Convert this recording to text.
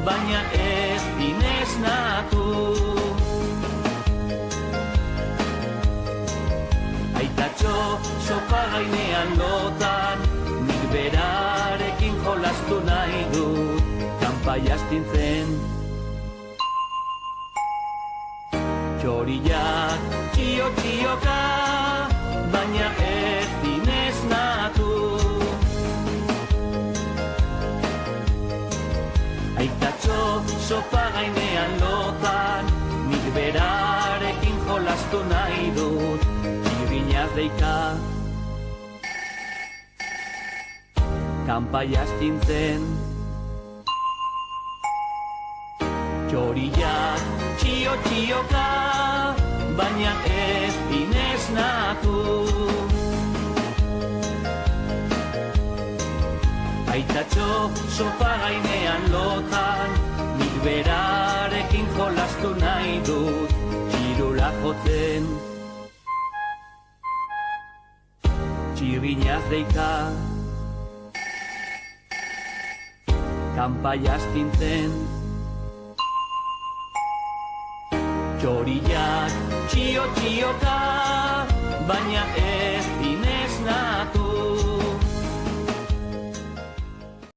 baina ez dinesnatu. Aitatxo sofa gainean lotan, nik berarekin jolastu nahi dut, kanpai astintzen. Txoriak txio-txioka, baina ez dinesnatu. Aitatxo sofa gainean lotan, nik berarekin jolastu nahi dut, txirrinaz deika. Kanpai astintzen. Txoriak txio-txioka, baina ez dinesnatu. Aitatxo sofa gainean lotan, nik berarekin jolastu nahi dut, txirula jotzen. Txirrinaz deika. Kanpai astintzen. Txoriak txio-txioka, baina ez